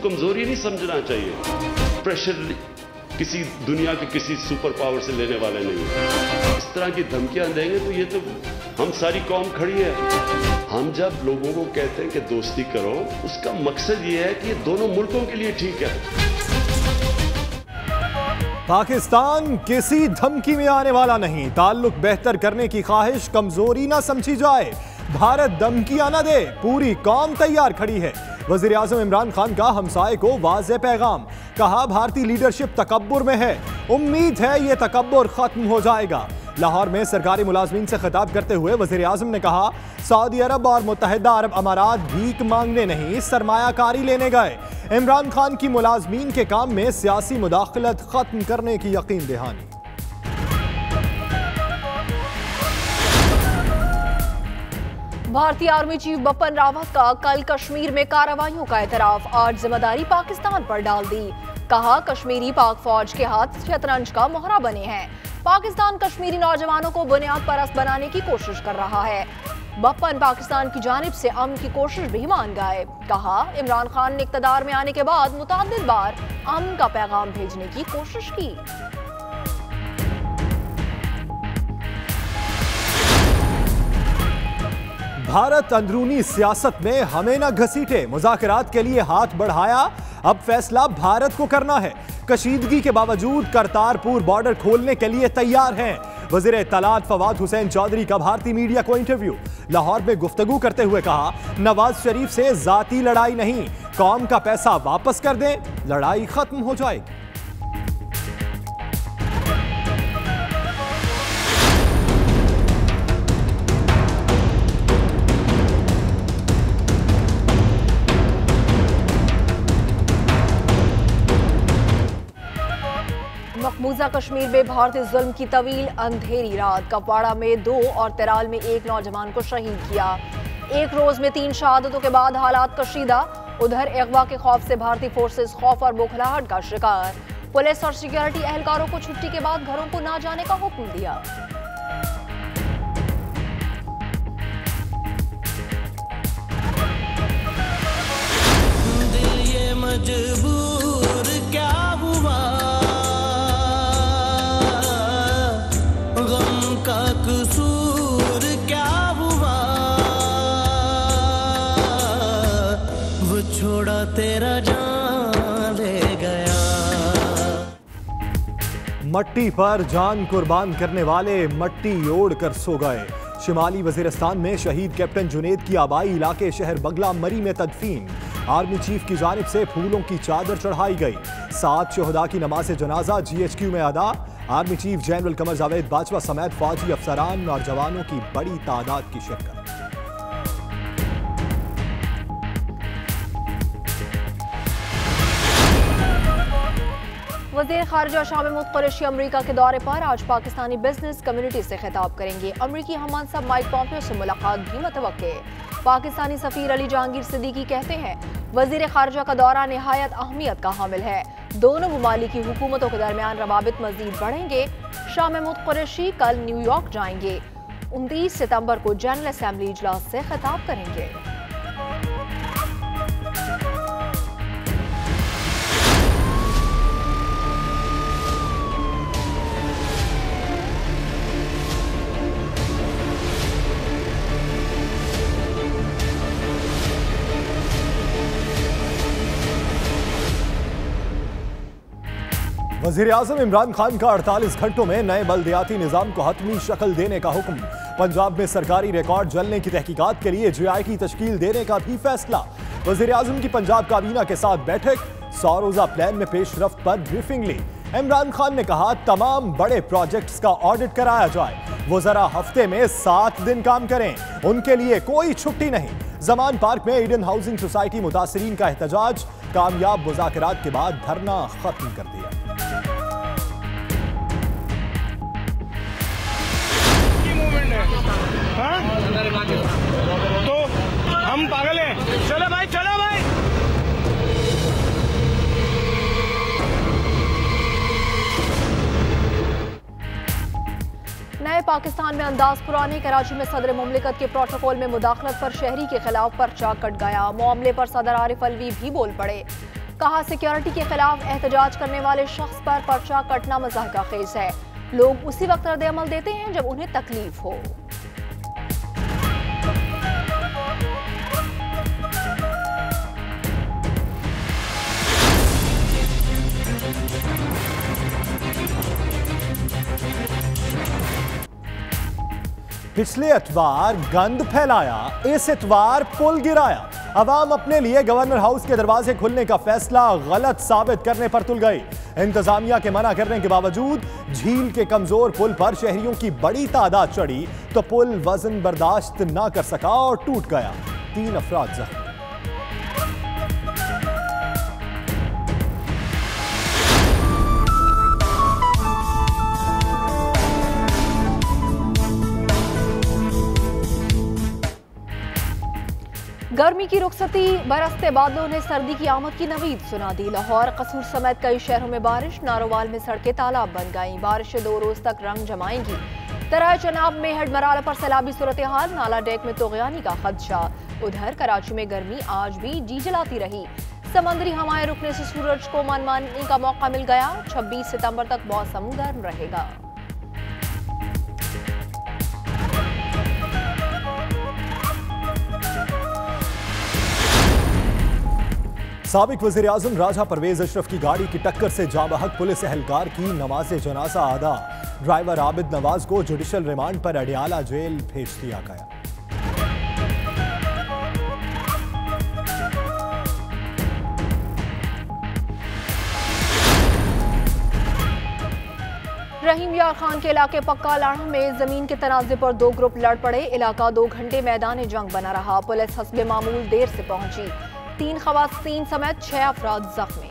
कमजोरी नहीं समझना चाहिए। प्रेशर किसी दुनिया के किसी सुपर पावर से लेने वाले नहीं है। इस तरह की धमकियां देंगे तो ये तो हम सारी कौम खड़ी है। हम जब लोगों को कहते हैं कि दोस्ती करो, उसका मकसद ये है कि ये दोनों मुल्कों के लिए ठीक है। पाकिस्तान किसी धमकी में आने वाला नहीं। ताल्लुक बेहतर करने की ख्वाहिश कमजोरी ना समझी जाए। भारत धमकियां न दे, पूरी कौम तैयार खड़ी है। वजीर आजम इमरान खान का हमसाये को वाज़ेह पैगाम। कहा भारतीय लीडरशिप तकब्बुर में है, उम्मीद है ये तकब्बुर खत्म हो जाएगा। लाहौर में सरकारी मुलाजमीन से खिताब करते हुए वजीर आजम ने कहा, सऊदी अरब और मुत्तहिदा अरब अमारात भीख मांगने नहीं, सरमायाकारी लेने गए। इमरान खान की मुलाजमीन के काम में सियासी मुदाखलत खत्म करने की यकीन दहानी। भारतीय आर्मी चीफ बिपिन रावत का कल कश्मीर में कार्रवाइयों का एतराफ। आज जिम्मेदारी पाकिस्तान पर डाल दी। कहा, कश्मीरी पाक फौज के हाथ शतरंज का मोहरा बने हैं। पाकिस्तान कश्मीरी नौजवानों को बुनियाद परस्त बनाने की कोशिश कर रहा है। बिपिन पाकिस्तान की जानिब से अमन की कोशिश भी मान गए। कहा, इमरान खान ने इक़्तिदार में आने के बाद मुतअद्दिद बार अमन का पैगाम भेजने की कोशिश की। भारत अंदरूनी सियासत में हमें न घसीटे, मुज़ाकरात के लिए हाथ बढ़ाया, अब फैसला भारत को करना है। कशीदगी के बावजूद करतारपुर बॉर्डर खोलने के लिए तैयार हैं। वज़ीर इत्तलात फवाद हुसैन चौधरी का भारतीय मीडिया को इंटरव्यू। लाहौर में गुफ्तगू करते हुए कहा, नवाज शरीफ से जाती लड़ाई नहीं, कौम का पैसा वापस कर दें, लड़ाई खत्म हो जाएगी। मकबूजा कश्मीर में भारतीय जुल्म की तवील अंधेरी रात। कपवाड़ा में 2 और तिराल में 1 नौजवान को शहीद किया। एक रोज में 3 शहादतों के बाद हालात कशीदा। उधर अगवा के खौफ से भारतीय फोर्सेस खौफ और बौखलाहट का शिकार। पुलिस और सिक्योरिटी एहलकारों को छुट्टी के बाद घरों को ना जाने का हुक्म दिया। दिल ये मजबूर क्या हुआ, का कसूर क्या हुआ, वो छोड़ा तेरा जान ले गया। मट्टी पर जान कुर्बान करने वाले मट्टी ओढ़ कर सो गए। शिमाली वजीरिस्तान में शहीद कैप्टन जुनेद की आबाई इलाके शहर बगला मरी में तदफीन। आर्मी चीफ की जानिब से फूलों की चादर चढ़ाई गई। 7 शहदा की नमाज जनाजा GHQ में अदा। Army chief general Qamar Javed Bajwa समेत फौजी अफसरान और जवानों की बड़ी तादाद की शिरकत। वज़ीर ख़ारिजा शाह महमूद कुरैशी अमरीका के दौरे पर आज पाकिस्तानी बिजनेस कम्युनिटी से खिताब करेंगे। अमरीकी हममंसब माइक पॉम्पियो से मुलाकात भी मुतवक्के। पाकिस्तानी सफ़ीर अली जहांगीर सिद्दीकी कहते हैं, वज़ीर ख़ारिजा का दौरा निहायत अहमियत का हामिल है। दोनों ममालिक की हुकूमतों के दरमियान रवाबित मज़ीद बढ़ेंगे। शाह महमूद कुरैशी कल न्यूयॉर्क जाएंगे। 29 सितंबर को जनरल असम्बली इजलास से खिताब करेंगे। वज़ीर आज़म इमरान खान का 48 घंटों में नए बल्दियाती निज़ाम को हतमी शक्ल देने का हुक्म। पंजाब में सरकारी रिकॉर्ड जलने की तहकीकात के लिए GI की तश्कील देने का भी फैसला। वज़ीर आज़म की पंजाब काबीना के साथ बैठक। 100 रोज़ा प्लान में पेशरफ्त पर ब्रीफिंग ली। इमरान खान ने कहा, तमाम बड़े प्रोजेक्ट्स का ऑडिट कराया जाए। वो जरा हफ्ते में 7 दिन काम करें, उनके लिए कोई छुट्टी नहीं। जमान पार्क में ईडन हाउसिंग सोसाइटी मुतासरीन का एहतजाज। कामयाब मुज़ाकरात के बाद धरना खत्म कर दिया। तो हम पागल हैं। चलो भाई, चलो भाई। नए पाकिस्तान में अंदाज पुराने। कराची में सदर मुमलिकत के प्रोटोकॉल में मुदाखलत पर शहरी के खिलाफ पर्चा कट गया। मामले पर सदर आरिफ अलवी भी बोल पड़े। कहा सिक्योरिटी के खिलाफ एहतजाज करने वाले शख्स पर पर्चा कटना मज़ाहिका खेज है। लोग उसी वक्त रद्द-ए-अमल देते हैं जब उन्हें तकलीफ हो। पिछले इतवार गंद फैलाया, इस इतवार पुल गिराया। अवाम अपने लिए गवर्नर हाउस के दरवाजे खुलने का फैसला गलत साबित करने पर तुल गई। इंतजामिया के मना करने के बावजूद झील के कमजोर पुल पर शहरियों की बड़ी तादाद चढ़ी तो पुल वजन बर्दाश्त न कर सका और टूट गया। 3 अफराद जख्मी। गर्मी की रुखसती बरसते बादलों ने सर्दी की आमद की नवीद सुना दी। लाहौर, कसूर समेत कई शहरों में बारिश, नारोवाल में सड़कें तालाब बन गईं। बारिशें 2 रोज तक रंग जमाएंगी। तराय चनाब में हेडमराला पर सैलाबी सूरत हाल, नाला डेक में तोगयानी का खदशा। उधर कराची में गर्मी आज भी जी जलाती रही। समंदरी हवाएं रुकने से सूरज को मनमानी का मौका मिल गया। 26 सितंबर तक मौसम गर्म रहेगा। साबिक वज़ीर आज़म राजा परवेज अशरफ की गाड़ी की टक्कर से जांबहक पुलिस एहलकार की नमाज जनाजा अदा। ड्राइवर आबिद नवाज को जुडिशल रिमांड पर अडियाला जेल भेज दिया गया। रहीम यार खान के इलाके पक्का लाड़ा में जमीन के तनाज़े पर 2 ग्रुप लड़ पड़े। इलाका 2 घंटे मैदान जंग बना रहा। पुलिस हस्बे मामूल देर से पहुंची। 3 खवातीन समेत 6 अफराद जख्मी।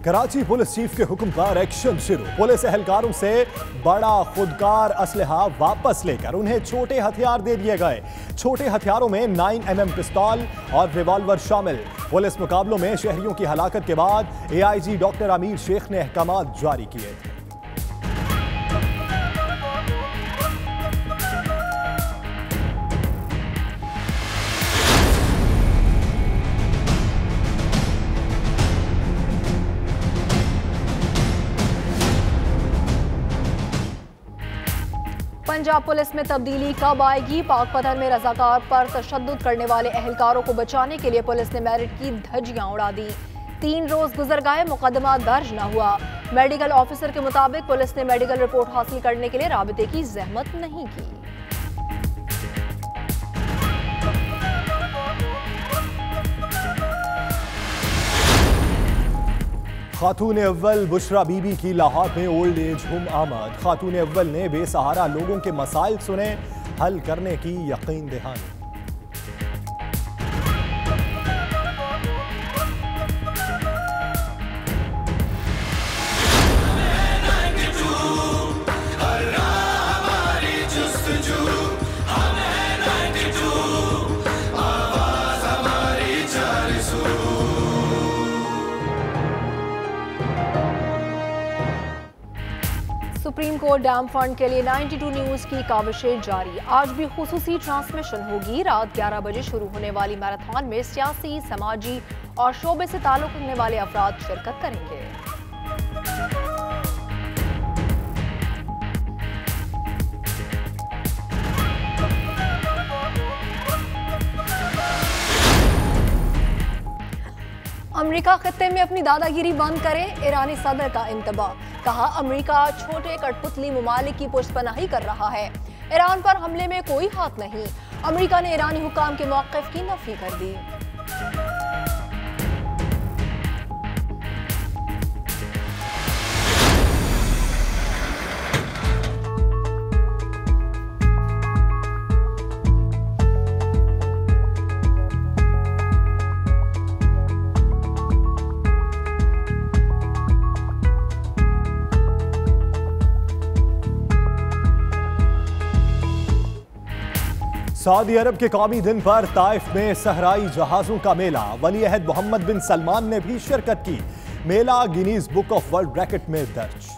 कराची पुलिस चीफ के हुक्म पर एक्शन शुरू। पुलिस एहलकारों से बड़ा खुदकार असलहा वापस लेकर उन्हें छोटे हथियार दे दिए गए। छोटे हथियारों में 9mm पिस्तौल और रिवॉल्वर शामिल। पुलिस मुकाबलों में शहरियों की हलाकत के बाद AIG डॉक्टर आमिर शेख ने अहकामात जारी किए थे। पंजाब पुलिस में तब्दीली कब आएगी? पाकपतन में रजाकार पर तशद्दुद करने वाले एहलकारों को बचाने के लिए पुलिस ने मेरिट की धज्जियां उड़ा दी। 3 रोज गुजर गए, मुकदमा दर्ज न हुआ। मेडिकल ऑफिसर के मुताबिक पुलिस ने मेडिकल रिपोर्ट हासिल करने के लिए राबिते की जहमत नहीं की। खातून अव्वल बुशरा बीबी की लाहौर में ओल्ड एज होम आमद। खातून अव्वल ने बेसहारा लोगों के मसाइल सुने, हल करने की यकीन दहानी। सुप्रीम कोर्ट डैम फंड के लिए 92 न्यूज की काविशें जारी। आज भी खुसूसी ट्रांसमिशन होगी। रात 11 बजे शुरू होने वाली मैराथन में सियासी, समाजी और शोबे से ताल्लुक रखने वाले अफराद शिरकत करेंगे। अमेरिका खत्ते में अपनी दादागिरी बंद करे, ईरानी सदर का इंतबाह। कहा अमेरिका छोटे कठपुतली ममालिक की पुष्पनाही कर रहा है। ईरान पर हमले में कोई हाथ नहीं। अमेरिका ने ईरानी हुकाम के मौक़िफ़ की नफी कर दी। सऊदी अरब के कौमी दिन पर ताइफ में सहराई जहाजों का मेला। वली अहद मोहम्मद बिन सलमान ने भी शिरकत की। मेला Guinness book of world record में दर्ज।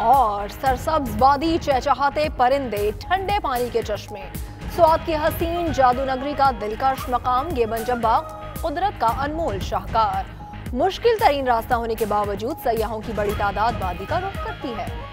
और सरसब्ज वादी, चहचहाते परिंदे, ठंडे पानी के चश्मे, स्वाद की हसीन जादू नगरी का दिलकश मकाम गेबन जब्बा कुदरत का अनमोल शाहकार। मुश्किल तरीन रास्ता होने के बावजूद सयाहों की बड़ी तादाद वादी का रुख करती है।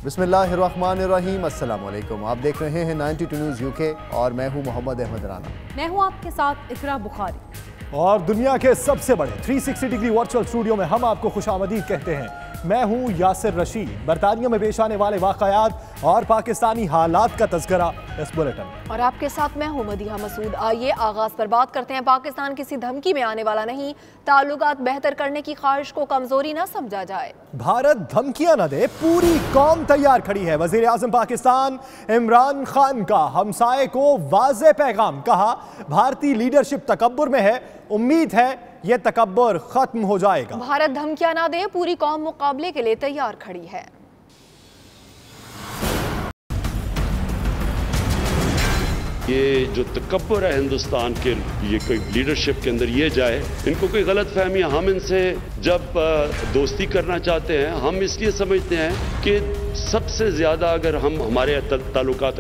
बिस्मिल्लाहिर्रहमानिर्रहीम, अस्सलाम वालेकुम। आप देख रहे हैं 92 न्यूज़ यूके और मैं हूं मोहम्मद अहमद राना। मैं हूं आपके साथ इकरा बुखारी। और दुनिया के सबसे बड़े 360 डिग्री वर्चुअल स्टूडियो में हम आपको खुशामदीद कहते हैं। मैं हूं यासिर रशीद। बरतानिया में पेश आने वाले वाक़यात और पाकिस्तानी हालात का तज़किरा इस बुलेटिन। और आपके साथ मैं हूं मदीहा मसूद। आइए आगाज पर बात करते हैं। पाकिस्तान किसी धमकी में आने वाला नहीं, ताल्लुकात बेहतर करने की ख्वाहिश को कमजोरी न समझा जाए। भारत धमकियां न दे, पूरी कौम तैयार खड़ी है। वज़ीर आज़म पाकिस्तान इमरान खान का हमसाये को वाज़ेह पैगाम। कहा, भारतीय लीडरशिप तकब्बुर में है, उम्मीद है ये तकब्बुर खत्म हो जाएगा। भारत धमकियां ना दे, पूरी कौम मुकाबले के लिए तैयार खड़ी है। ये जो तकब्बुर है हिंदुस्तान के, ये कोई लीडरशिप के अंदर ये जाए, इनको कोई गलत फहमी। हम इनसे जब दोस्ती करना चाहते हैं, हम इसलिए समझते हैं कि सबसे ज़्यादा अगर हम हमारे ताल्लुकात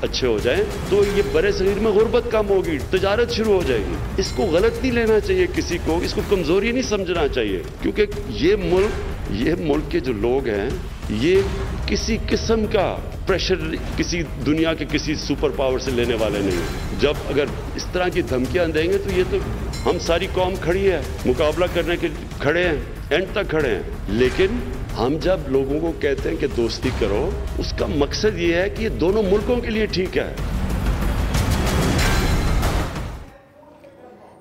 अच्छे हो जाएं तो ये बड़े शरीर में गुर्बत कम होगी, तजारत शुरू हो जाएगी। इसको गलत नहीं लेना चाहिए किसी को, इसको कमज़ोरी नहीं समझना चाहिए, क्योंकि ये मुल्क के जो लोग हैं, ये किसी किस्म का प्रेशर किसी दुनिया के किसी सुपर पावर से लेने वाले नहीं। जब अगर इस तरह की धमकियां देंगे तो ये तो हम सारी कौम खड़ी है, मुकाबला करने के खड़े हैं, एंड तक खड़े हैं। लेकिन हम जब लोगों को कहते हैं कि दोस्ती करो, उसका मकसद ये है कि ये दोनों मुल्कों के लिए ठीक है।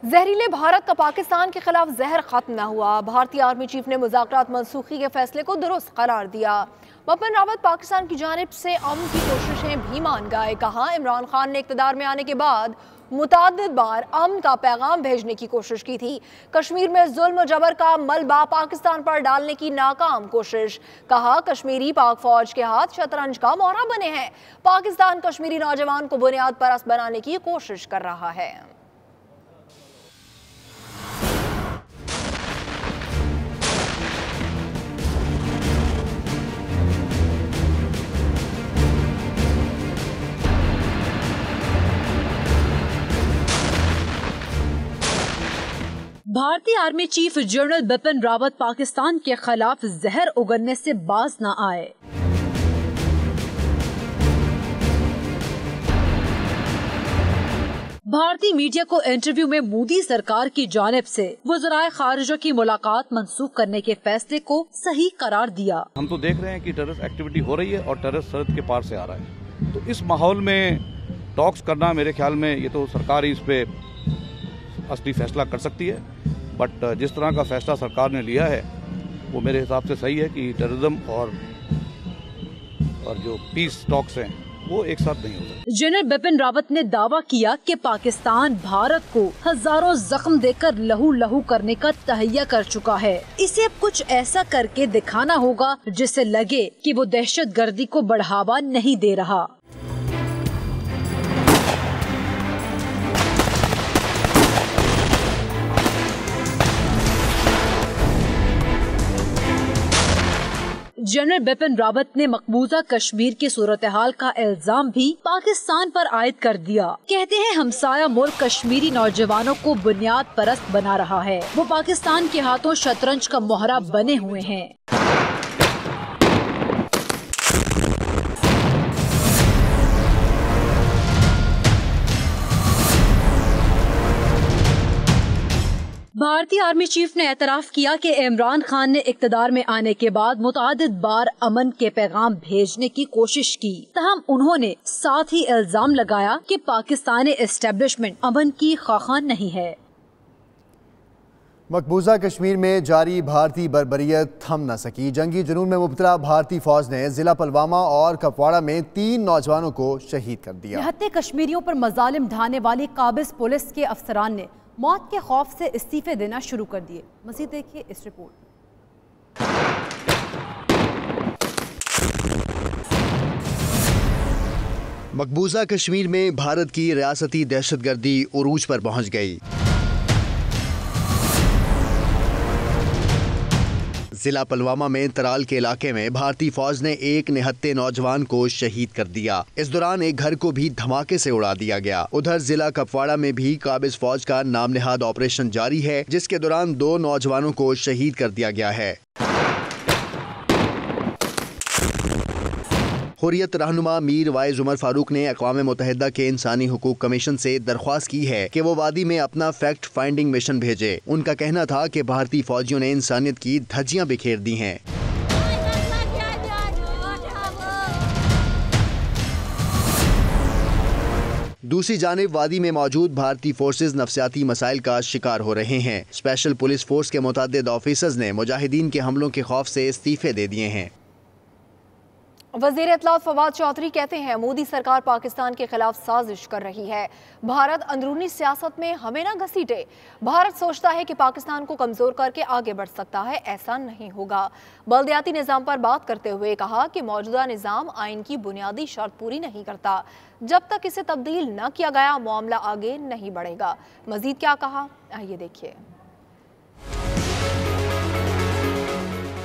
जहरीले भारत का पाकिस्तान के खिलाफ जहर खत्म न हुआ। भारतीय आर्मी चीफ ने मुज़ाकरात मनसूखी के फैसले को दुरुस्त करार दिया। बिपिन रावत पाकिस्तान की जानिब से अमन की कोशिशें भी मान गए। कहा, इमरान खान ने इक़्तिदार में आने के बाद मुताद्दिद बार अमन का पैगाम भेजने की कोशिश की थी। कश्मीर में जुल्म जबर का मलबा पाकिस्तान पर डालने की नाकाम कोशिश। कहा, कश्मीरी पाक फौज के हाथ शतरंज का मोहरा बने हैं। पाकिस्तान कश्मीरी नौजवान को बुनियाद परस्त बनाने की कोशिश कर रहा है। भारतीय army chief general Bipin Rawat Pakistan के खिलाफ जहर उगलने से बाज न आए। भारतीय मीडिया को इंटरव्यू में मोदी सरकार की जानिब से वज़राए खारिजा की मुलाकात मंसूख करने के फैसले को सही करार दिया। हम तो देख रहे हैं कि टेररिस्ट एक्टिविटी हो रही है और टेररिस्ट सरहद के पार से आ रहा है, तो इस माहौल में टॉक्स करना, मेरे ख्याल में ये तो सरकार ही इस पे असली फैसला कर सकती है। बट जिस तरह का फैसला सरकार ने लिया है वो मेरे हिसाब से सही है कि टेररिज्म और जो पीस टॉक्स हैं वो एक साथ नहीं हो सकते। जनरल बिपिन रावत ने दावा किया कि पाकिस्तान भारत को हजारों जख्म देकर लहू लहू करने का तहैया कर चुका है। इसे अब कुछ ऐसा करके दिखाना होगा जिससे लगे कि वो दहशतगर्दी को बढ़ावा नहीं दे रहा। जनरल बिपिन रावत ने मकबूजा कश्मीर की सूरत हाल का इल्जाम भी पाकिस्तान पर आयद कर दिया। कहते हैं हमसाया मुल्क कश्मीरी नौजवानों को बुनियाद परस्त बना रहा है। वो पाकिस्तान के हाथों शतरंज का मोहरा बने हुए हैं। भारतीय भारतीय आर्मी चीफ ने एतराफ़ किया कि इमरान खान ने इक़्तिदार में आने के बाद मुतादिद बार अमन के पैगाम भेजने की कोशिश की, तहम उन्होंने साथ ही इल्जाम लगाया कि पाकिस्तानी एस्टेब्लिशमेंट अमन की ख़्वाहान नहीं है। मकबूजा कश्मीर में जारी भारतीय बर्बरियत थम न सकी। जंगी जुनून में मुब्तला भारतीय फौज ने जिला पुलवामा और कुपवाड़ा में 3 नौजवानों को शहीद कर दिया। निहत्ते कश्मीरियों पर मजालिम ढाने वाली काबिज पुलिस के अफसरान ने मौत के खौफ से इस्तीफे देना शुरू कर दिए। मज़ीद देखिए इस रिपोर्ट। मकबूजा कश्मीर में भारत की रियासती दहशतगर्दी उरूज पर पहुंच गई। जिला पुलवामा में तराल के इलाके में भारतीय फौज ने एक निहत्ते नौजवान को शहीद कर दिया। इस दौरान एक घर को भी धमाके से उड़ा दिया गया। उधर जिला कुपवाड़ा में भी काबिज फौज का नाम नेहाद ऑपरेशन जारी है, जिसके दौरान 2 नौजवानों को शहीद कर दिया गया है। हुर्रियत रहनुमा मीर वाइज उमर फारूक ने अक़वाम मुत्तहिदा के इंसानी हुकूक कमीशन से दरख्वास्त की है कि वो वादी में अपना फैक्ट फाइंडिंग मिशन भेजे। उनका कहना था कि भारतीय फौजियों ने इंसानियत की धज्जियां बिखेर दी हैं। दूसरी जानिब वादी में मौजूद भारतीय फोर्सेज नफसियाती मसाइल का शिकार हो रहे हैं। स्पेशल पुलिस फोर्स के मुतअद्दिद ऑफिसर्स ने मुजाहिदीन के हमलों के खौफ से इस्तीफे दे दिए हैं। वज़ीर इत्तलात फवाद चौधरी कहते हैं मोदी सरकार पाकिस्तान के खिलाफ साजिश कर रही है। भारत अंदरूनी सियासत में हमें न घसीटे। भारत सोचता है कि पाकिस्तान को कमजोर करके आगे बढ़ सकता है, ऐसा नहीं होगा। बल्दियाती निज़ाम पर बात करते हुए कहा कि मौजूदा निज़ाम आइन की बुनियादी शर्त पूरी नहीं करता। जब तक इसे तब्दील न किया गया मामला आगे नहीं बढ़ेगा। मजीद क्या कहा, आइए देखिए।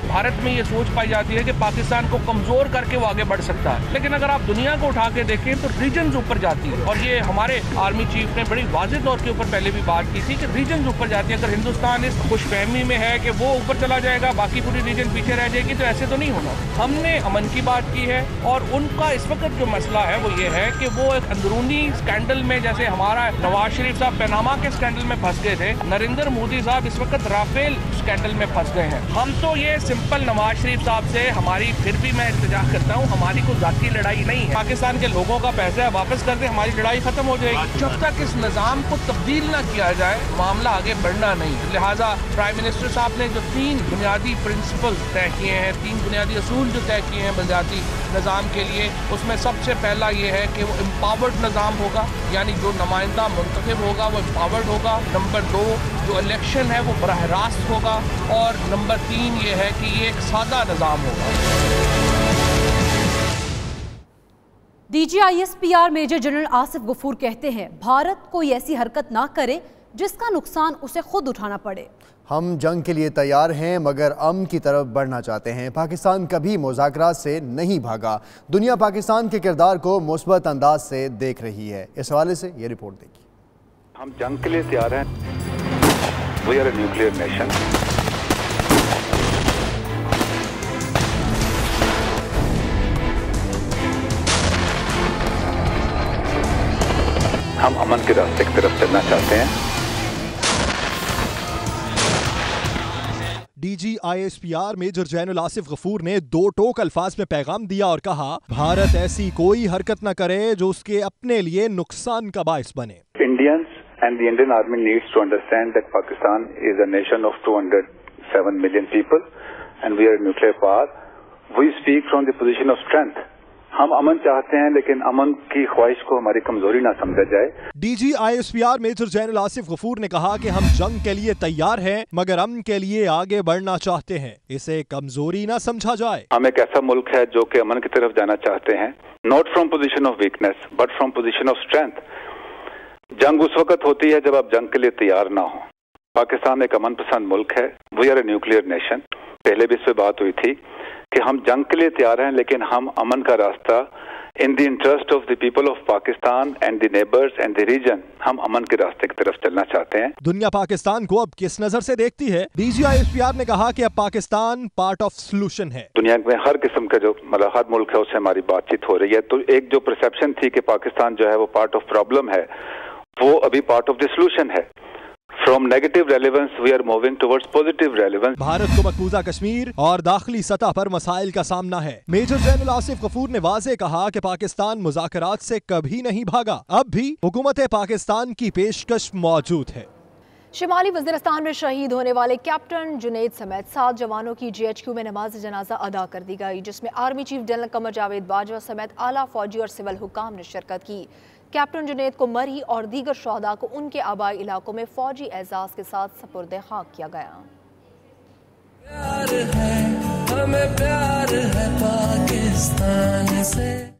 भारत में ये सोच पाई जाती है कि पाकिस्तान को कमजोर करके वो आगे बढ़ सकता है, लेकिन अगर आप दुनिया को उठा के देखें तो रीजन्स ऊपर जाती है। और ये हमारे आर्मी चीफ ने बड़ी वाज़ेह तौर के ऊपर पहले भी बात की थी कि रीजन्स ऊपर जाती है। अगर हिंदुस्तान इस खुशफहमी में है कि वो ऊपर चला जाएगा, बाकी पूरी रीजन पीछे रह जाएगी, तो ऐसे तो नहीं होना। हमने अमन की बात की है और उनका इस वक्त जो मसला है वो ये है कि वो एक अंदरूनी स्कैंडल में, जैसे हमारा नवाज शरीफ साहब पैनामा के स्कैंडल में फंस गए थे, नरेंद्र मोदी साहब इस वक्त राफेल स्कैंडल में फंस गए हैं। हम तो ये सिंपल नवाज शरीफ साहब से हमारी, फिर भी मैं इल्तिजा करता हूँ, हमारी कोई जाती लड़ाई नहीं है। पाकिस्तान के लोगों का पैसा वापस कर दे, हमारी लड़ाई खत्म हो जाएगी। जब तक इस निज़ाम को तब्दील ना किया जाए मामला आगे बढ़ना नहीं। लिहाजा प्राइम मिनिस्टर साहब ने जो 3 बुनियादी प्रिंसिपल तय किए हैं, 3 बुनियादी असूल जो तय किए हैं बलदियाती निज़ाम के लिए, उसमें सबसे पहला ये है कि वो एम्पावर्ड निज़ाम होगा, यानी जो नुमाइंदा मुंतखब होगा वो एम्पावर्ड होगा। नंबर 2 जो इलेक्शन है वो बराह रास्त होगा। और नंबर 3 ये है कि ये एक सादा निज़ाम होगा। DGISPR major general Asif Ghafoor कहते हैं भारत कोई ऐसी हरकत ना करे जिसका नुकसान उसे खुद उठाना पड़े। हम जंग के लिए तैयार हैं मगर अमन की तरफ बढ़ना चाहते हैं। पाकिस्तान कभी मुज़ाकरात से नहीं भागा। दुनिया पाकिस्तान के किरदार को मुस्बत अंदाज से देख रही है। इस हवाले से ये रिपोर्ट देखिए। हम जंग के लिए तैयार हैं। We are a nuclear nation. हम अमन के रास्ते की तरफ चलना चाहते हैं। DGISPR major general Asif Ghafoor ने 2 टोक अल्फाज में पैगाम दिया और कहा भारत ऐसी कोई हरकत न करे जो उसके अपने लिए नुकसान का बाइस बने। Indians and the Indian Army needs to understand that Pakistan is a nation of 207 million people and we are a nuclear power. We speak from the position of strength. हम अमन चाहते हैं लेकिन अमन की ख्वाहिश को हमारी कमजोरी ना समझा जाए। DGISPR major general Asif Ghafoor ने कहा कि हम जंग के लिए तैयार हैं मगर अमन के लिए आगे बढ़ना चाहते हैं, इसे कमजोरी ना समझा जाए। हम एक ऐसा मुल्क है जो कि अमन की तरफ जाना चाहते हैं, not from position of weakness but from position of strength. जंग उस वक्त होती है जब आप जंग के लिए तैयार ना हो। पाकिस्तान एक अमन पसंद मुल्क है। We are a nuclear nation. पहले भी इस पर बात हुई थी कि हम जंग के लिए तैयार हैं लेकिन हम अमन का रास्ता in the interest of the people of Pakistan and the neighbours and the region, हम अमन के रास्ते की तरफ चलना चाहते हैं। दुनिया पाकिस्तान को अब किस नजर से देखती है? DGISPR ने कहा कि अब पाकिस्तान पार्ट ऑफ सॉल्यूशन है। दुनिया में हर किस्म का जो मतलब हर मुल्क है उससे हमारी बातचीत हो रही है। तो एक जो परसेप्शन थी कि पाकिस्तान जो है वो पार्ट ऑफ प्रॉब्लम है, वो अभी पार्ट ऑफ द सॉल्यूशन है। From negative relevance, we are moving towards positive relevance. Bharat को मकबूजा कश्मीर और दाखिली सतह पर मसाइल का सामना है। मेजर जनरल आसिफ गफूर ने वाज़ेह कहा कि पाकिस्तान मुज़ाकरात से कभी नहीं भागा, अब भी हुकूमत पाकिस्तान की पेशकश मौजूद है। शिमाली वज़ीरिस्तान में शहीद होने वाले कैप्टन जुनैद समेत 7 जवानों की GHQ में नमाज जनाजा अदा कर दी गई, जिसमें army chief general Qamar Javed Bajwa समेत आला फौजी और सिविल हुकाम ने शिरकत की। कैप्टन जुनैद को मरी और दीगर शहदा को उनके आबाई इलाकों में फौजी एजाज के साथ सपुर्द खाक किया गया।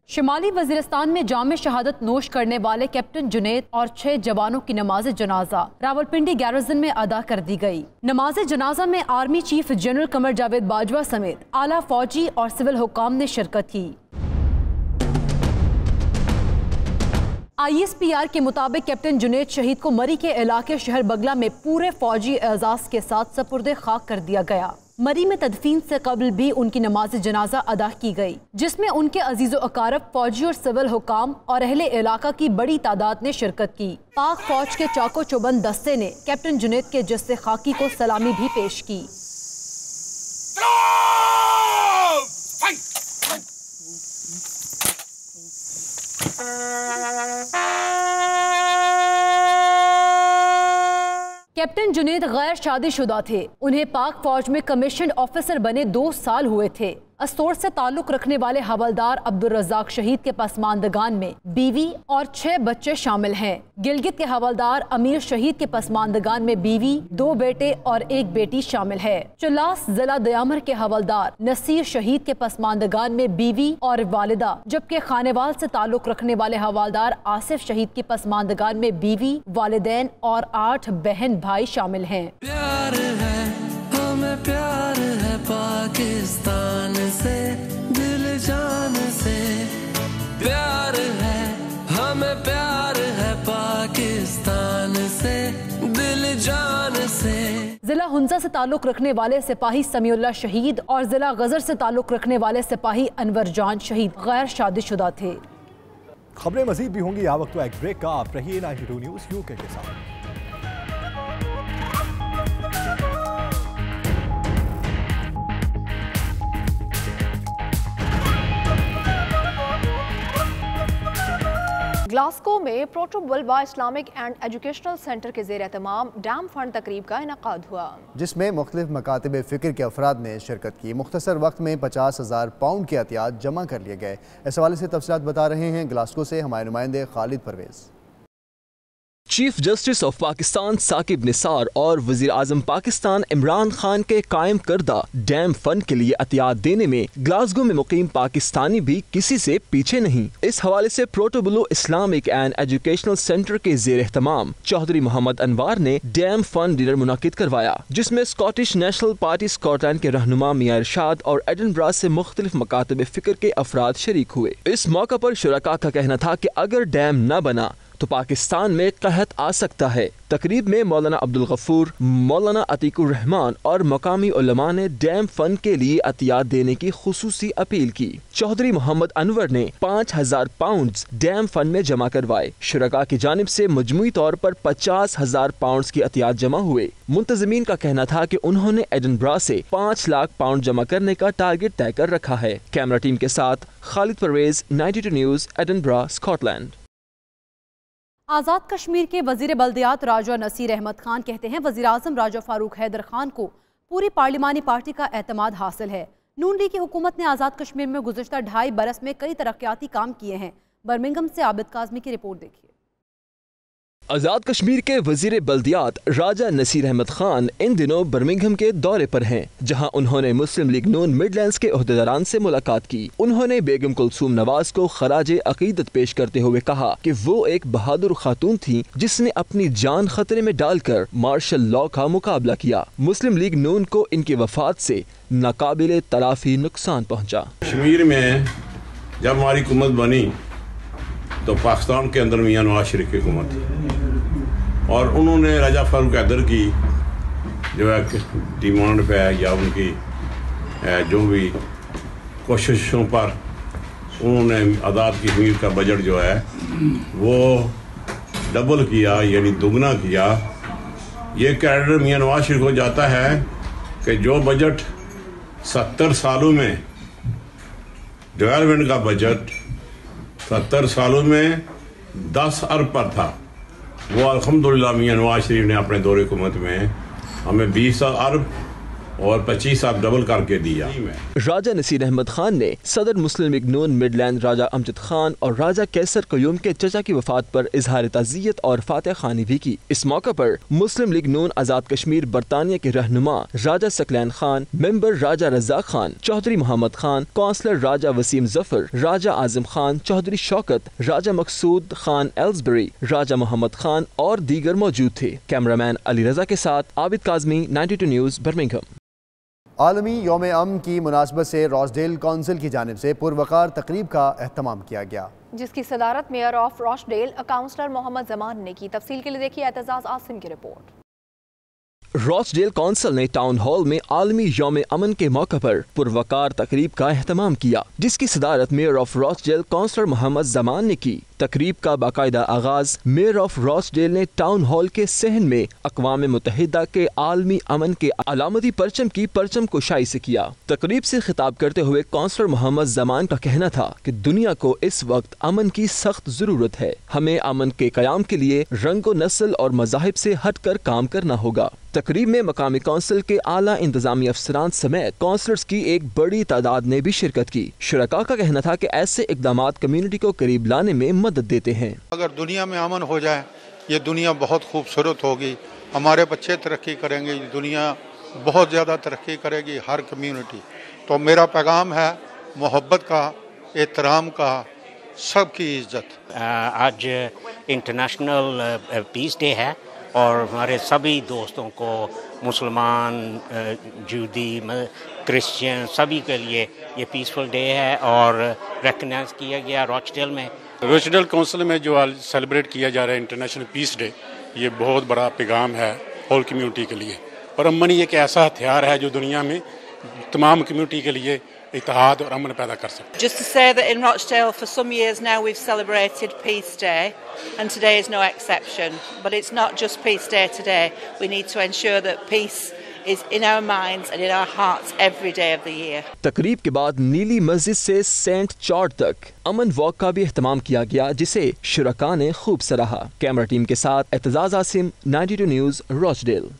शिमाली वज़ीरिस्तान में जामे शहादत नोश करने वाले कैप्टन जुनैद और 6 जवानों की नमाज जनाजा रावलपिंडी गैरिजन में अदा कर दी गई। नमाज जनाजा में army chief general Qamar Javed Bajwa समेत आला फौजी और सिविल हुकाम ने शिरकत की। ISPR के मुताबिक कैप्टन जुनैद शहीद को मरी के इलाके शहर बगला में पूरे फौजी एजाज के साथ सपुर्दे खाक कर दिया गया। मरी में तदफीन से कबल भी उनकी नमाज जनाजा अदा की गई, जिसमें उनके अजीज़ो अकारब, फौजी और सिविल हुकाम और अहले इलाका की बड़ी तादाद ने शिरकत की। पाक फौज के चाको चौबंद दस्ते ने कैप्टन जुनैद के जस्से खाकी को सलामी भी पेश की। कैप्टन जुनैद गैर शादीशुदा थे। उन्हें पाक फौज में कमीशन ऑफिसर बने 2 साल हुए थे। अस्तोर से ताल्लुक रखने वाले हवलदार अब्दुल रज़ाक शहीद के पसमानदगान में बीवी और 6 बच्चे शामिल हैं। गिलगित के हवलदार अमीर शहीद के पसमानदगान में बीवी, 2 बेटे और 1 बेटी शामिल है। चुलास जिला दयामर के हवलदार नसीर शहीद के पसमानदगान में बीवी और वालिदा, जबकि खानेवाल से ताल्लुक रखने वाले हवलदार आसिफ शहीद के पसमानदगान में बीवी, वालिदैन और 8 बहन भाई शामिल हैं। प्यार है, हमें प्यार है पाकिस्तान से, दिल जान से प्यार है, हमें प्यार है पाकिस्तान से, दिल जान से। जिला हुंजा से ताल्लुक रखने वाले सिपाही समीउल्लाह शहीद और जिला गजर से ताल्लुक रखने वाले सिपाही अनवर जान शहीद गैर शादीशुदा थे। खबरें मजीद भी होंगी, आ वक्त एक ब्रेक का। आप रहिए 92 न्यूज़ UK के साथ। ग्लासगो में प्रोटो बुल्बा इस्लामिक एंड एजुकेशनल सेंटर के ज़ेर एहतमाम डैम फंड तकरीब का इनकाद हुआ, जिसमें मुख्तलिफ मकातब फ़िक्र के अफराद ने शिरकत की। मुख्तसर वक्त में 50,000 पाउंड के एहतियात जमा कर लिए गए। इस हवाले से तफसीलात बता रहे हैं ग्लासगो से हमारे नुमाइंदे Khalid Parvez. Chief justice of Pakistan Saqib Nisar और वजीर आजम पाकिस्तान इमरान खान के कायम करदा डैम फंड के लिए अतियात देने में ग्लासगो में मुकीम पाकिस्तानी भी किसी से पीछे नहीं। इस हवाले से प्रोटोबुलो इस्लामिक एंड एजुकेशनल सेंटर के ज़ेर एहतमाम चौधरी मोहम्मद अनवार ने डैम फंड डिनर मुनाकिद करवाया, जिसमें स्कॉटिश नेशनल पार्टी स्कॉटलैंड के रहनुमा मियां इरशाद और एडिनबरा से मुख्तलिफ मकातब फिक्र के अफराद शरीक हुए। इस मौका पर शुरका का कहना था कि अगर डैम न बना तो पाकिस्तान में कहत आ सकता है। तकरीब में मौलाना अब्दुल गफूर, मौलाना अतीकुर रहमान और मकामी उलमा ने डैम फंड के लिए अतियात देने की खुसूसी अपील की। चौधरी मोहम्मद अनवर ने 5,000 पाउंड डैम फंड में जमा करवाए। शुरका की जानिब से मजमूई तौर पर 50,000 पाउंड की अतियात जमा हुए। मुंतजमीन का कहना था कि उन्होंने एडिनबरा से 5 लाख पाउंड जमा करने का टारगेट तय कर रखा है। कैमरा टीम के साथ Khalid Parvez, 92 news, Edinburgh, Scotland. Azad Kashmir के वजीर बल्दियात राजा नसीर अहमद खान कहते हैं वजीर आज़म राजा फारूक हैदर खान को पूरी पार्लिमानी पार्टी का एतमाद हासिल है। नून लीग की हुकूमत ने आज़ाद कश्मीर में गुज़श्ता 2.5 बरस में कई तरक्याती काम किए हैं। बर्मिंघम से आबिद काज़मी की रिपोर्ट देखिए। आज़ाद कश्मीर के वजीर बल्दियात राजा नसीर अहमद खान इन दिनों बर्मिंघम के दौरे पर हैं, जहां उन्होंने मुस्लिम लीग नून मिडलैंड्स के ओहदेदारान से मुलाकात की। उन्होंने बेगम कुलसूम नवाज को खराजे अकीदत पेश करते हुए कहा कि वो एक बहादुर खातून थी जिसने अपनी जान खतरे में डालकर मार्शल लॉ का मुकाबला किया। मुस्लिम लीग नून को इनकी वफात से नाकाबिले तलाफी नुकसान पहुँचा। कश्मीर में जब हमारी हुकूमत बनी तो पाकिस्तान के अंदर मियां नवाज शरीफ की हुकूमत थी और उन्होंने राजा फारूक हैदर की जो है डिमांड पे या उनकी जो भी कोशिशों पर उन्होंने आज़ाद कश्मीर का बजट जो है वो डबल किया, यानी दुगना किया ये कैडर मियां नवाज शरीफ को जाता है कि जो बजट 70 सालों में डेवलपमेंट का बजट 70 सालों में 10 अरब पर था, वो अल्हम्दुलिल्लाह मियां नवाज शरीफ ने अपने दौरे हुकूमत में हमें 20 अरब और 25 अरब डबल करके दिया। राजा नसीर अहमद खान ने सदर मुस्लिम लीग नून मिडलैंड राजा अमजद खान और राजा कैसर कयूम के चचा की वफात पर इजहार ताज़ियत और फातह खानी भी की। इस मौका पर मुस्लिम लीग नून आजाद कश्मीर बरतानिया के रहनुमा राजा सकलैन खान, मेंबर राजा रज़ाक खान, चौधरी मोहम्मद खान, काउंसलर राजा वसीम जफर, राजा आजम खान, चौधरी शौकत, राजा मकसूद खान एल्सबरी, राजा मोहम्मद खान और दीगर मौजूद थे। कैमरामैन अली रजा के साथ आबिद काज़मी, 92 न्यूज़, बर्मिंघम। आलमी यौम अमन की मुनासबत से रॉसडेल काउंसिल की जानिब से पुरवकार तकरीब का एहतमाम किया गया, जिसकी सदारत mayor of Rochdale councillor Mohammad Zaman ने की। तफसील के लिए देखिए एतजाज आसिम की रिपोर्ट। रॉसडेल काउंसिल ने टाउन हॉल में आलमी यौम अमन के मौके पर पुरवकार तकरीब का एहतमाम किया, जिसकी सदारत mayor of Rochdale councillor Mohammad Zaman ने की। तकरीब का बाकायदा आगाज मेयर ऑफ रॉसडेल ने टाउन हॉल के सहन में अक़वाम मुत्तहिदा के आलमी अमन के अलामती परचम की परचम कुशाई से किया। तकरीब से खिताब करते हुए काउंसलर मोहम्मद जमान का कहना था कि दुनिया को इस वक्त अमन की सख्त जरूरत है। हमें अमन के कयाम के लिए रंगो नस्ल और मज़ाहिब से हट कर काम करना होगा। तकरीब में मकामी काउंसिल के आला इंतजामी अफसरान समेत काउंसलर्स की एक बड़ी तादाद ने भी शिरकत की। शुरका का कहना था कि ऐसे इकदाम कम्युनिटी को करीब लाने में मदद देते हैं। अगर दुनिया में अमन हो जाए, ये दुनिया बहुत खूबसूरत होगी, हमारे बच्चे तरक्की करेंगे, दुनिया बहुत ज़्यादा तरक्की करेगी, हर कम्युनिटी। तो मेरा पैगाम है मोहब्बत का, एहतराम का, सबकी इज्जत। आज इंटरनेशनल पीस डे है और हमारे सभी दोस्तों को, मुसलमान, जूदी, क्रिश्चियन, सभी के लिए ये पीसफुल डे है और रिकग्नाइज किया गया रॉसडेल में। रॉसडेल काउंसिल में जो आज सेलिब्रेट किया जा रहा है इंटरनेशनल पीस डे, ये बहुत बड़ा पैगाम है होल कम्युनिटी के लिए। और अमन एक ऐसा हथियार है जो दुनिया में तमाम कम्युनिटी के लिए इत्तेहाद और अमन पैदा कर सकते हैं। Just to say that in Rochdale for some years now we've celebrated Peace Day and today is no exception. But it's not just Peace Day today. We need to ensure that peace is in our minds and in our hearts every day of the year. तकरीब के बाद नीली मस्जिद से Saint George तक अमन walk का भी एहतमाम किया गया, जिसे शुरका ने खूब सराहा। कैमरा टीम के साथ एतजाज आसिम, 92 न्यूज़, रॉसडेल।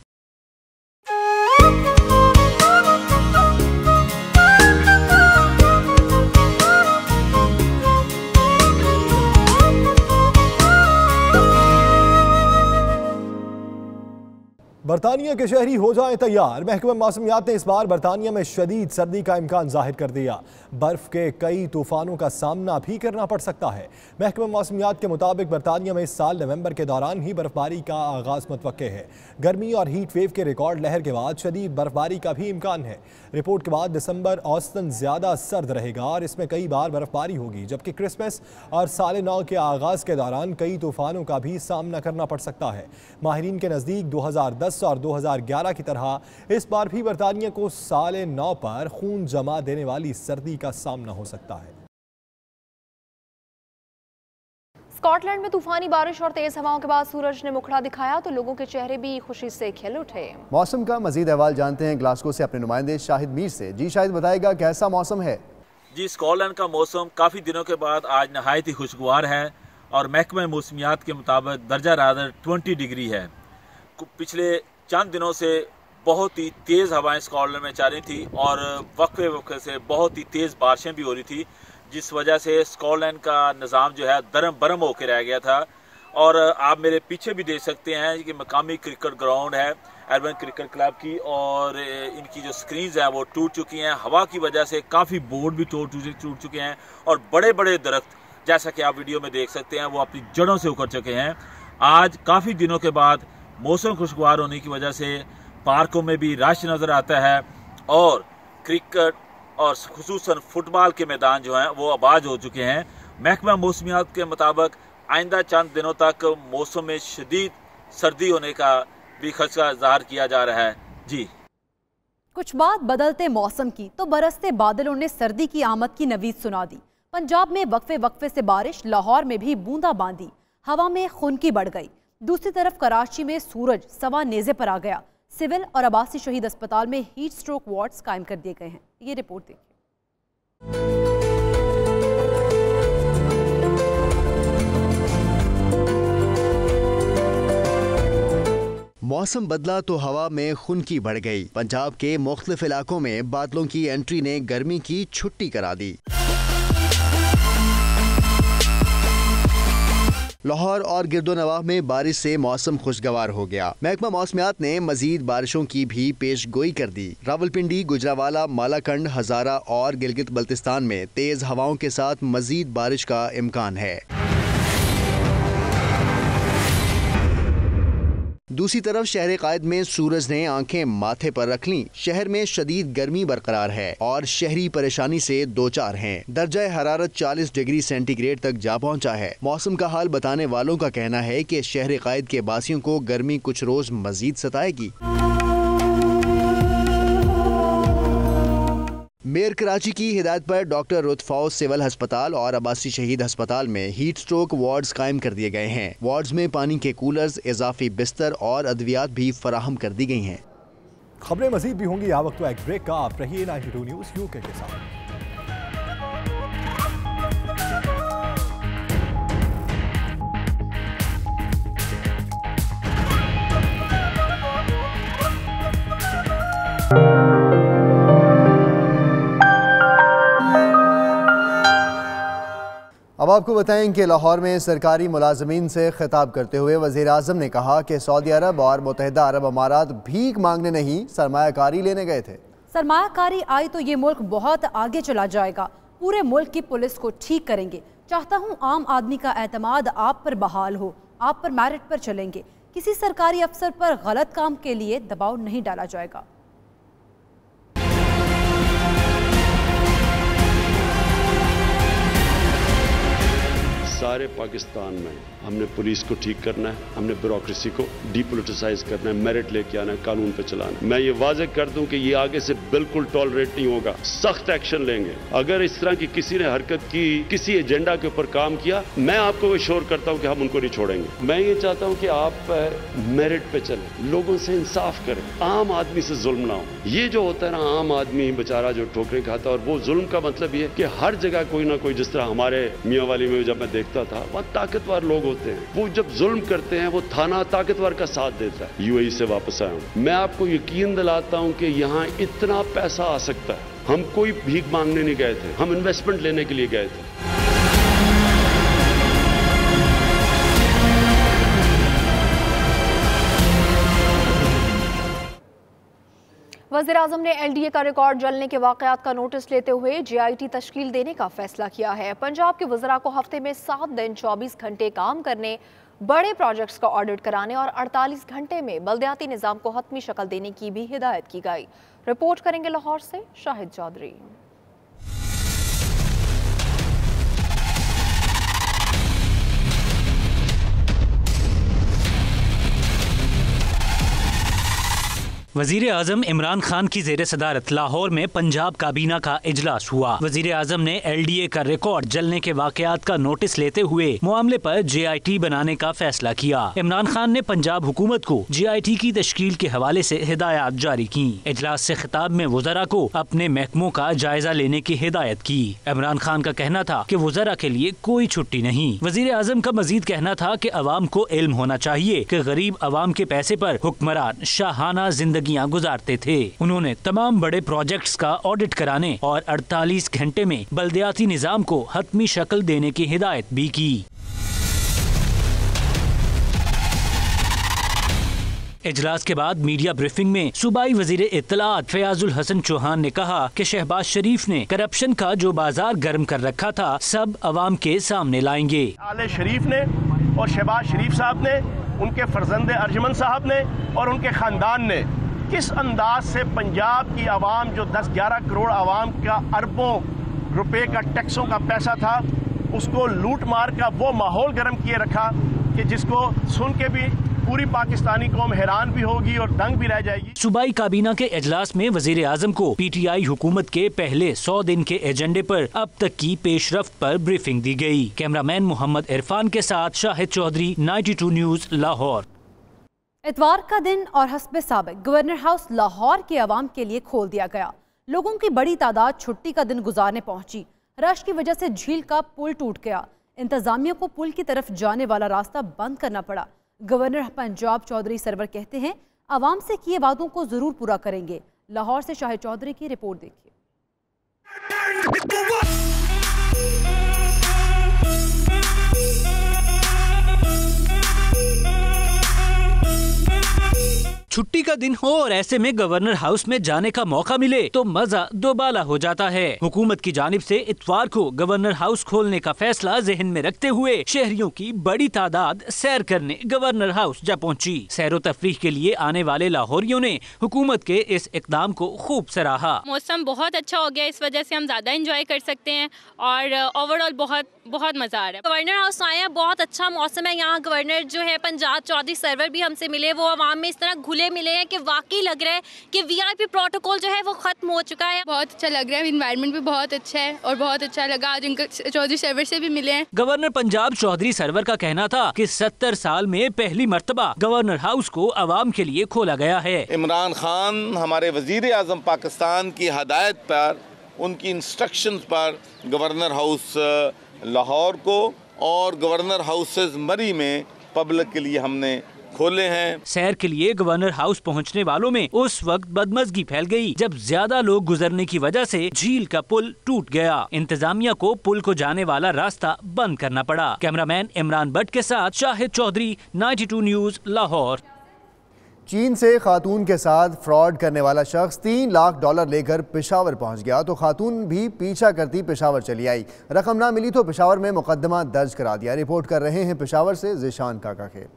बरतानिया के शहरी हो जाएं तैयार। महकमा मौसमियात ने इस बार बरतानिया में शदीद सर्दी का इम्कान जाहिर कर दिया। बर्फ के कई तूफानों का सामना भी करना पड़ सकता है। महकमा मौसमियात के मुताबिक बरतानिया में इस साल नवंबर के दौरान ही बर्फबारी का आगाज मुतवक्के है। गर्मी और हीट वेव के रिकॉर्ड लहर के बाद शदीद बर्फबारी का भी इम्कान है। रिपोर्ट के बाद दिसंबर औसतन ज़्यादा सर्द रहेगा और इसमें कई बार बर्फबारी होगी, जबकि क्रिसमस और साल नौ के आगाज़ के दौरान कई तूफानों का भी सामना करना पड़ सकता है। माहिरीन के नज़दीक 2010 और 2011 की तरह इस बार भी बरतानिया को साल नौ पर खून जमा देने वाली सर्दी का सामना हो सकता है। स्कॉटलैंड में तूफानी बारिश और तेज हवाओं के बाद सूरज ने मुखड़ा दिखाया तो लोगों के चेहरे भी खुशी से खिल उठे। मौसम का मजीद अहवाल जानते हैं ग्लासगो से अपने नुमाइंदे शाहिद मीर से। जी शाहिद, बताएगा कैसा मौसम है? जी, स्कॉटलैंड का मौसम काफ़ी दिनों के बाद आज नहायत ही खुशगवार है और महकमा मौसमियात के मुताबिक दर्जा रादर 20 डिग्री है। पिछले चंद दिनों से बहुत ही तेज़ हवाएं स्कॉटलैंड में चल रही थी और वक्फे वक्फे से बहुत ही तेज़ बारिशें भी हो रही थी, जिस वजह से स्कॉटलैंड का निज़ाम जो है दरम बरम होकर रह गया था। और आप मेरे पीछे भी देख सकते हैं कि मकामी क्रिकेट ग्राउंड है अर्बन क्रिकेट क्लब की, और इनकी जो स्क्रीन्स हैं वो टूट चुकी हैं। हवा की वजह से काफ़ी बोर्ड भी टूट चुके हैं और बड़े बड़े दरख्त, जैसा कि आप वीडियो में देख सकते हैं, वो अपनी जड़ों से उखड़ चुके हैं। आज काफ़ी दिनों के बाद मौसम खुशगवार होने की वजह से पार्कों में भी रश नज़र आता है और क्रिकेट और खुसूसन फुटबॉल के मैदान जो हैं वो आबाद हो चुके हैं। महकमा मौसमियात के मुताबिक आइंदा चंद दिनों तक मौसम में शदीद सर्दी होने का भी खदशा ज़ाहिर किया जा रहा है। जी, कुछ बात बदलते मौसम की तो बरसते बादलों ने सर्दी की आमद की नवीद सुना दी। पंजाब में वक्फे वक्फे से बारिश, लाहौर में भी बूंदाबांदी, हवा में खुनकी बढ़ गई। दूसरी तरफ कराची में सूरज सवा नेज़े पर आ गया। सिविल और अब्बासी शहीद अस्पताल में हीट स्ट्रोक वार्ड्स कायम कर दिए गए हैं। ये रिपोर्ट देखिए। मौसम बदला तो हवा में खुनकी बढ़ गई। पंजाब के मुख्तलिफ इलाकों में बादलों की एंट्री ने गर्मी की छुट्टी करा दी। लाहौर और गिरदोनवाह में बारिश से मौसम खुशगवार हो गया। महकमा मौसमियात ने मजीद बारिशों की भी पेश गोई कर दी। रावलपिंडी, गुजरावाला, मालाकंड, हजारा और गिलगित बल्तिस्तान में तेज हवाओं के साथ मजीद बारिश का इम्कान है। दूसरी तरफ शहर कायद में सूरज ने आंखें माथे पर रख लीं। शहर में शदीद गर्मी बरकरार है और शहरी परेशानी से दो चार हैं। दर्जा हरारत 40 डिग्री सेंटीग्रेड तक जा पहुंचा है। मौसम का हाल बताने वालों का कहना है कि शहर कायद के बासियों को गर्मी कुछ रोज मजीद सताएगी। मेयर कराची की हिदायत पर डॉक्टर रुतफाउज सिविल अस्पताल और अब्बासी शहीद अस्पताल में हीट स्ट्रोक वार्ड्स कायम कर दिए गए हैं। वार्ड्स में पानी के कूलर्स, इजाफी बिस्तर और अद्वियात भी फराहम कर दी गई हैं। खबरें मजीद भी होंगी। वक्त तो एक ब्रेक का। आप रहिए 92 न्यूज़ यूके के साथ। अब आपको बताएं कि लाहौर में सरकारी मुलाजमीन से खिताब करते हुए वज़ीर आज़म ने कहा कि सऊदी अरब और मुत्तहिदा अरब अमारात भीख मांगने नहीं, सरमायाकारी लेने गए थे। सरमायाकारी आई तो ये मुल्क बहुत आगे चला जाएगा। पूरे मुल्क की पुलिस को ठीक करेंगे। चाहता हूँ आम आदमी का एतमाद आप पर बहाल हो। आप पर मेरिट पर चलेंगे। किसी सरकारी अफसर पर गलत काम के लिए दबाव नहीं डाला जाएगा। सारे पाकिस्तान में हमने पुलिस को ठीक करना है, हमने ब्यूरोक्रेसी को डीपोलिटिसाइज करना है, मेरिट लेके आना है, कानून पे चलाना है। मैं ये वाज़ेह कर दूं कि ये आगे से बिल्कुल टॉलरेट नहीं होगा। सख्त एक्शन लेंगे। अगर इस तरह की किसी ने हरकत की, किसी एजेंडा के ऊपर काम किया, मैं आपको एश्योर करता हूं कि हम उनको नहीं छोड़ेंगे। मैं ये चाहता हूं कि आप मेरिट पे चलें, लोगों से इंसाफ करें, आम आदमी से जुल्म ना हो। ये जो होता है ना, आम आदमी बेचारा जो ठोकरें खाता है, और वो जुल्म का मतलब ये कि हर जगह कोई ना कोई, जिस तरह हमारे मियाँ वाली में जब मैं देखता था, वह ताकतवर लोग होते हैं, वो जब जुल्म करते हैं वो थाना ताकतवर का साथ देता है। यूएई से वापस आया हूं, मैं आपको यकीन दिलाता हूं कि यहां इतना पैसा आ सकता है। हम कोई भीख मांगने नहीं गए थे, हम इन्वेस्टमेंट लेने के लिए गए थे। वज़ीर आज़म ने LDA का रिकॉर्ड जलने के वाक़यात का नोटिस लेते हुए JIT तश्कील देने का फैसला किया है। पंजाब के वज़रा को हफ्ते में 7 दिन 24 घंटे काम करने, बड़े प्रोजेक्ट्स का ऑडिट कराने और 48 घंटे में बल्दियाती निज़ाम को हतमी शक्ल देने की भी हिदायत की गई। रिपोर्ट करेंगे लाहौर से शाहिद चौधरी। वजीर आजम इमरान खान की जेर सदारत लाहौर में पंजाब काबीना का इजलास हुआ। वजीर आजम ने LDA का रिकॉर्ड जलने के वाकयात का नोटिस लेते हुए मामले पर JIT बनाने का फैसला किया। इमरान खान ने पंजाब हुकूमत को JIT की तश्कील के हवाले से हिदायत जारी की। इजलास से खिताब में वज़रा को अपने महकमों का जायजा लेने की हिदायत की। इमरान खान का कहना था कि वज़रा के लिए कोई छुट्टी नहीं। वजीर आजम का मजीद कहना था कि अवाम को इल्म होना चाहिए कि गरीब अवाम के पैसे पर हुक्मरान शाहाना जिंदगी गुजारते थे। उन्होंने तमाम बड़े प्रोजेक्ट्स का ऑडिट कराने और 48 घंटे में बल्दियाती निजाम को हतमी शक्ल देने की हिदायत भी की। इजलास के बाद मीडिया ब्रीफिंग में सूबाई वजीर इत्तलात फयाजुल हसन चौहान ने कहा कि शहबाज शरीफ ने करप्शन का जो बाजार गर्म कर रखा था, सब अवाम के सामने लाएंगे। आले शरीफ ने और शहबाज शरीफ साहब ने, उनके फर्जंदे अर्जुमन साहब ने और उनके खानदान ने किस अंदाज से पंजाब की आवाम, जो 10-11 करोड़ आवाम का अरबों रुपए का टैक्सों का पैसा था, उसको लूट मार का वो माहौल गर्म किए रखा कि जिसको सुन के भी पूरी पाकिस्तानी कौम हैरान भी होगी और दंग भी रह जाएगी। सूबाई काबीना के इजलास में वजीर आजम को PTI हुकूमत के पहले 100 दिन के एजेंडे पर अब तक की पेशरफ्त पर ब्रीफिंग दी गई। कैमरामैन मोहम्मद इरफान के साथ शाहिद चौधरी, 92 न्यूज, लाहौर। इतवार का दिन और हस्बे साबिक गवर्नर हाउस लाहौर के अवाम के लिए खोल दिया गया। लोगों की बड़ी तादाद छुट्टी का दिन गुजारने पहुंची। रश की वजह से झील का पुल टूट गया। इंतजामिया को पुल की तरफ जाने वाला रास्ता बंद करना पड़ा। गवर्नर पंजाब चौधरी सरवर कहते हैं अवाम से किए वादों को जरूर पूरा करेंगे। लाहौर से शाहिद चौधरी की रिपोर्ट देखिए। छुट्टी का दिन हो और ऐसे में गवर्नर हाउस में जाने का मौका मिले तो मजा दोबाला हो जाता है। हुकूमत की जानिब से इतवार को गवर्नर हाउस खोलने का फैसला जहन में रखते हुए शहरियों की बड़ी तादाद सैर करने गवर्नर हाउस जा पहुंची। सैरो तफरीह के लिए आने वाले लाहौरियों ने हुकूमत के इस इकदाम को खूब सराहा। मौसम बहुत अच्छा हो गया, इस वजह से हम ज्यादा एंजॉय कर सकते हैं और ओवरऑल बहुत मजा आ रहा है। गवर्नर हाउस आए हैं, बहुत अच्छा मौसम है यहाँ। गवर्नर जो है पंजाब चौधरी सरवर भी हमसे मिले, वो अवाम में इस तरह घुले मिले हैं कि वाकई लग रहा है कि VIP प्रोटोकॉल जो है वो खत्म हो चुका है। बहुत अच्छा लग रहा है, एनवायरनमेंट भी बहुत अच्छा है और बहुत अच्छा लगा। आज उनका चौधरी सरवर से भी मिले हैं। गवर्नर पंजाब चौधरी सरवर का कहना था कि 70 साल में पहली मर्तबा गवर्नर हाउस को अवाम के लिए खोला गया है। इमरान खान हमारे वजीर आजम पाकिस्तान की हदायत पर, उनकी इंस्ट्रक्शंस पर गवर्नर हाउस लाहौर को और गवर्नर हाउसेज मरी में पब्लिक के लिए हमने खोले हैं। सैर के लिए गवर्नर हाउस पहुंचने वालों में उस वक्त बदमज़गी फैल गई जब ज्यादा लोग गुजरने की वजह से झील का पुल टूट गया। इंतजामिया को पुल को जाने वाला रास्ता बंद करना पड़ा। कैमरामैन इमरान भट्ट के साथ शाहिद चौधरी, 92 न्यूज, लाहौर। चीन से खातून के साथ फ्रॉड करने वाला शख्स $3 लाख लेकर पेशावर पहुंच गया तो खातून भी पीछा करती पेशावर चली आई। रकम ना मिली तो पेशावर में मुकदमा दर्ज करा दिया। रिपोर्ट कर रहे हैं पेशावर से ज़ीशान काका खेल।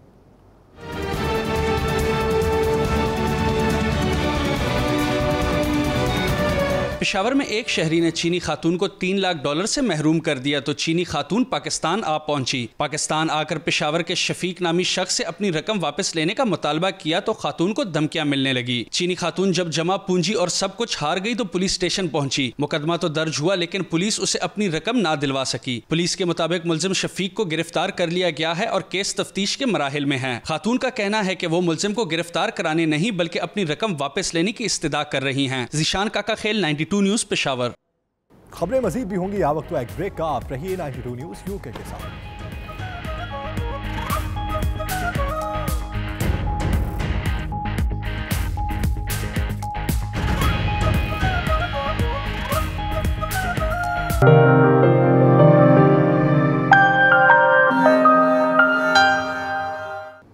पेशावर में एक शहरी ने चीनी खातून को $3 लाख से महरूम कर दिया तो चीनी खातून पाकिस्तान आ पहुंची। पाकिस्तान आकर पेशावर के शफीक नामी शख्स से अपनी रकम वापस लेने का मुतालबा किया तो खातून को धमकियां मिलने लगी। चीनी खातून जब जमा पूंजी और सब कुछ हार गई तो पुलिस स्टेशन पहुंची। मुकदमा तो दर्ज हुआ लेकिन पुलिस उसे अपनी रकम ना दिलवा सकी। पुलिस के मुताबिक मुलजिम शफीक को गिरफ्तार कर लिया गया है और केस तफ्तीश के मराहिल में है। खातून का कहना है कि वो मुलजिम को गिरफ्तार कराने नहीं बल्कि अपनी रकम वापस लेने की इस्तदा कर रही हैं। ज़ीशान काका खेल, 92 न्यूज, पेशावर। खबरें मजीद भी होंगी। यहाँ वक्त एक ब्रेक का। आप रहिए 92 न्यूज UK के साथ।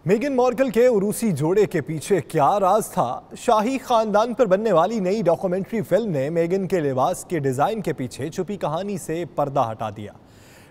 मेगन मार्कल के उरूसी जोड़े के पीछे क्या राज था? शाही खानदान पर बनने वाली नई डॉक्यूमेंट्री फिल्म ने मेगन के लिबास के डिज़ाइन के पीछे छुपी कहानी से पर्दा हटा दिया।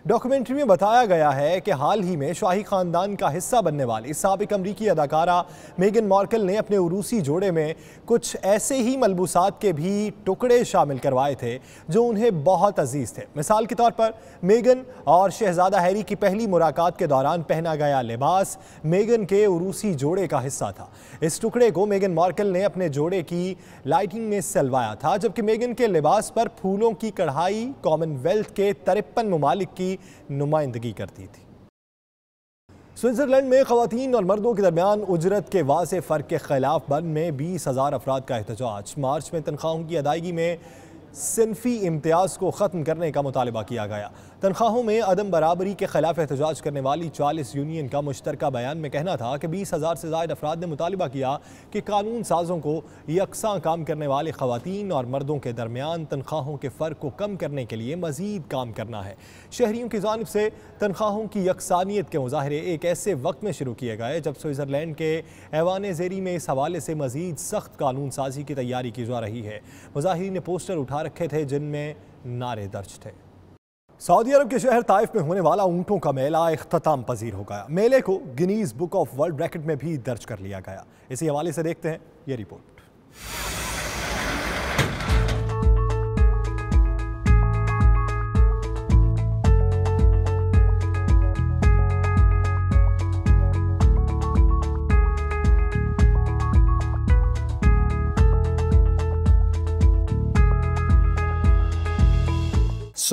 डॉक्यूमेंट्री में बताया गया है कि हाल ही में शाही खानदान का हिस्सा बनने वाली साबिक अमरीकी अदाकारा मेगन मार्कल ने अपने उरूसी जोड़े में कुछ ऐसे ही मलबूसात के भी टुकड़े शामिल करवाए थे जो उन्हें बहुत अजीज थे। मिसाल के तौर पर मेगन और शहजादा हैरी की पहली मुलाकात के दौरान पहना गया लिबास मेगन के उरूसी जोड़े का हिस्सा था। इस टुकड़े को मेगन मार्कल ने अपने जोड़े की लाइटिंग में सलवाया था, जबकि मेगन के लिबास पर फूलों की कढ़ाई कॉमनवेल्थ के 53 ममालिक की नुमाइंदगी करती थी। स्विट्जरलैंड में खवातीन और मर्दों के दरमियान उजरत के वाज़े फ़र्क के खिलाफ बर्न में 20,000 अफराद का एहतजाज। मार्च में तनख्वाहों की अदायगी में सिनफी इम्तियाज़ को ख़त्म करने का मुतालबा किया गया। तनख्वाहों में अदम बराबरी के खिलाफ एहतजाज करने वाली 40 यूनियन का मुश्तरका बयान में कहना था कि 20,000 से ज़ायद अफराद ने मुतालबा किया कि कानून साजों को यकसां काम करने वाले खवातीन और मर्दों के दरमियान तनख्वाहों के फ़र्क को कम करने के लिए मज़ीद काम करना है। शहरियों की जानिब से तनख्वाहों की यकसानियत के मुजाहरे एक ऐसे वक्त में शुरू किए गए जब स्विट्ज़रलैंड के ऐवान ज़ेरी में इस हवाले से मज़ीद सख्त कानून साजी की तैयारी की जा रही है। मुजाहिरीन ने पोस्टर उठा रखे थे जिनमें नारे दर्ज थे। सऊदी अरब के शहर ताइफ में होने वाला ऊंटों का मेला इख्तिताम पजीर हो गया। मेले को Guinness book of world record में भी दर्ज कर लिया गया। इसी हवाले से देखते हैं ये रिपोर्ट।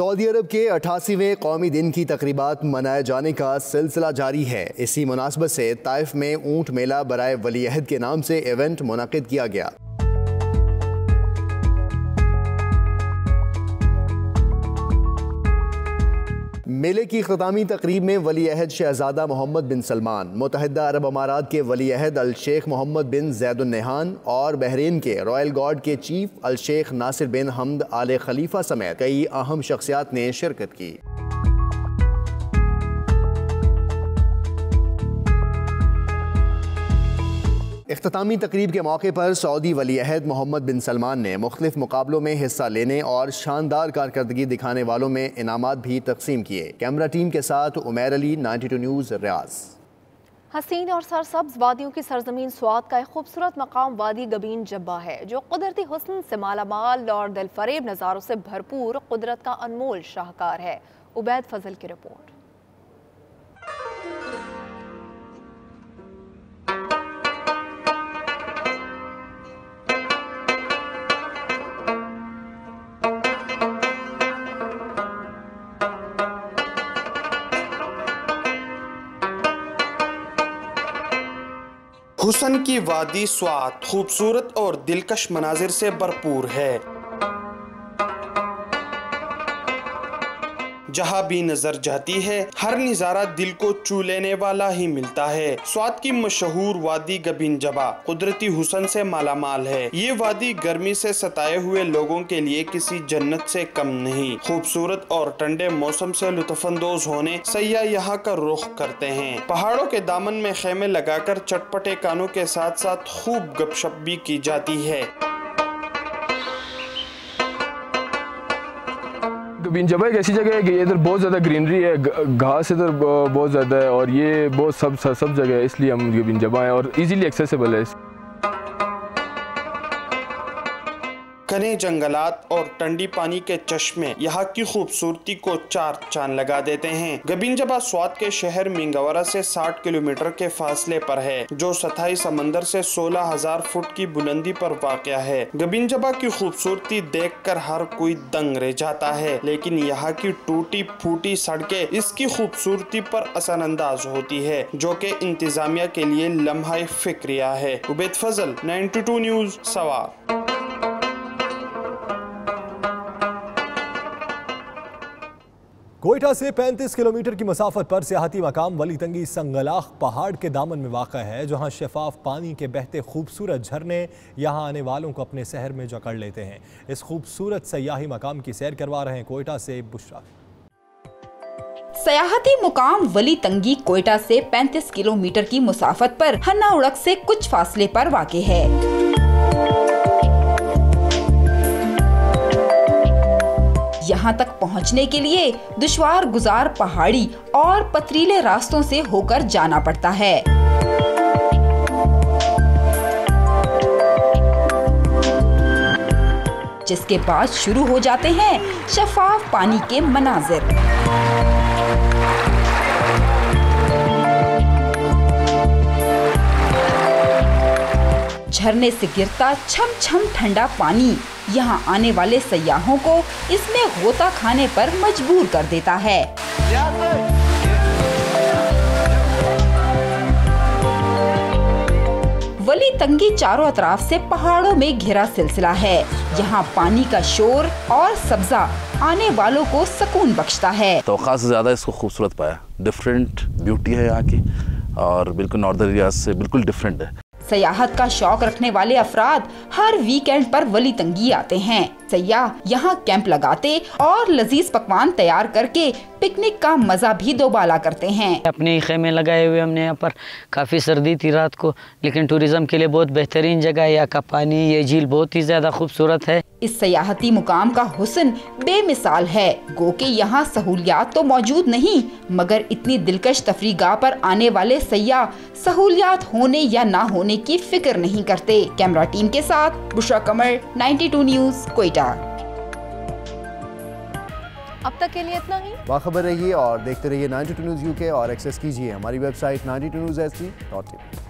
सऊदी अरब के 88वें कौमी दिन की तकरीबात मनाए जाने का सिलसिला जारी है। इसी मुनासबत से ताइफ में ऊंट मेला बराए वली अहद के नाम से इवेंट मुनक़िद किया गया। मेले की ख़ितामी तकरीब में वली अहद शहजादा मोहम्मद बिन सलमान, मुत्तहिदा अरब अमारात के वली अहद अल शेख मोहम्मद बिन ज़ैद अल नहान और बहरीन के रॉयल गार्ड के चीफ अल शेख नासिर बिन हमद आले खलीफा समेत कई अहम शख्सियात ने शिरकत की। इख्तितामी तकरीब के मौके पर सऊदी वली अहद मोहम्मद बिन सलमान ने मुख्तलिफ मुकाबलों में हिस्सा लेने और शानदार कारकर्दगी दिखाने वालों में इनामात भी तकसीम किए। कैमरा टीम के साथ उमैर अली, 92 न्यूज़, रियाज। हसीन और सरसब्ज वादियों की सरजमीन स्वात का एक खूबसूरत मकाम वादी गबीन जब्बा है, जो कुदरती हुस्न से मालामाल और दिलफरेब नज़ारों से भरपूर कुदरत का अनमोल शाहकार है। उबैद फजल की रिपोर्ट। हुस्न की वादी स्वात खूबसूरत और दिलकश मनाजिर से भरपूर है। जहाँ भी नजर जाती है हर नज़ारा दिल को छू लेने वाला ही मिलता है। स्वात की मशहूर वादी गबीन जबा कुदरती हुस्न से मालामाल है। ये वादी गर्मी से सताए हुए लोगों के लिए किसी जन्नत से कम नहीं। खूबसूरत और ठंडे मौसम से लुत्फानंदोज होने सयाह यहाँ का रुख करते हैं। पहाड़ों के दामन में खेमे लगाकर चटपटे कानों के साथ साथ खूब गपशप भी की जाती है। गबीन जबा एक ऐसी जगह है कि इधर बहुत ज़्यादा ग्रीनरी है, घास इधर बहुत ज़्यादा है और ये बहुत सब जगह है, इसलिए हम गबीन जबा है और इजीली एक्सेसिबल है। घने जंगलात और ठंडी पानी के चश्मे यहाँ की खूबसूरती को चार चांद लगा देते हैं। गबीन जबा स्वात के शहर मिंगवरा से 60 किलोमीटर के फासले पर है, जो सतही समंदर से 16,000 फुट की बुलंदी पर वाक़या है। गबीन जबा की खूबसूरती देखकर हर कोई दंग रह जाता है, लेकिन यहाँ की टूटी फूटी सड़कें इसकी खूबसूरती पर असरअंदाज होती है, जो कि इंतजामिया के लिए लम्हा फिक्रिया है। उबैद फजल, 92 न्यूज़, सवार। कोयटा से 35 किलोमीटर की मसाफत पर सियाहती मकाम वली तंगी संगलाख पहाड़ के दामन में वाक़ा है, जहां शफाफ पानी के बहते खूबसूरत झरने यहां आने वालों को अपने शहर में जकड़ लेते हैं। इस खूबसूरत सयाही मकाम की सैर करवा रहे हैं कोयटा से बुशरा। सयाहती मुकाम वली तंगी कोयटा से 35 किलोमीटर की मुसाफत पर हन्ना उड़क से कुछ फासले पर वाक़े है। यहाँ तक पहुँचने के लिए दुश्वार गुजार पहाड़ी और पथरीले रास्तों से होकर जाना पड़ता है। जिसके बाद शुरू हो जाते हैं शफाफ पानी के मनाजिर। झरने से गिरता छम छम ठंडा पानी यहाँ आने वाले सयाहों को इसमें गोता खाने पर मजबूर कर देता है। वली तंगी चारों अतराफ से पहाड़ों में घिरा सिलसिला है। यहाँ पानी का शोर और सब्जा आने वालों को सुकून बख्शता है। तो खास ज्यादा इसको खूबसूरत पाया, डिफरेंट ब्यूटी है यहाँ की और बिल्कुल नॉर्दर्न एरिया से बिल्कुल डिफरेंट है। सयाहत का शौक रखने वाले अफराद हर वीकेंड पर वली तंगी आते हैं। सयाह यहाँ कैंप लगाते और लजीज पकवान तैयार करके पिकनिक का मजा भी दोबाला करते हैं। अपने खेमे लगाए हुए हमने यहाँ पर, काफ़ी सर्दी थी रात को, लेकिन टूरिज्म के लिए बहुत बेहतरीन जगह है। यहाँ का पानी, ये झील बहुत ही ज़्यादा खूबसूरत है। इस सयाहती मुकाम का हुस्न बेमिसाल है। गो के यहाँ सहूलियात तो मौजूद नहीं, मगर इतनी दिलकश तफरीगाह पर आने वाले सयाह सहूलियात होने या ना होने की फिक्र नहीं करते। कैमरा टीम के साथ बुशरा कमर, 92 न्यूज़, कोयटा। अब तक के लिए इतना ही। बाखबर रहिए और देखते रहिए 92 न्यूज़ UK और एक्सेस कीजिए हमारी वेबसाइट 92newsSG.in।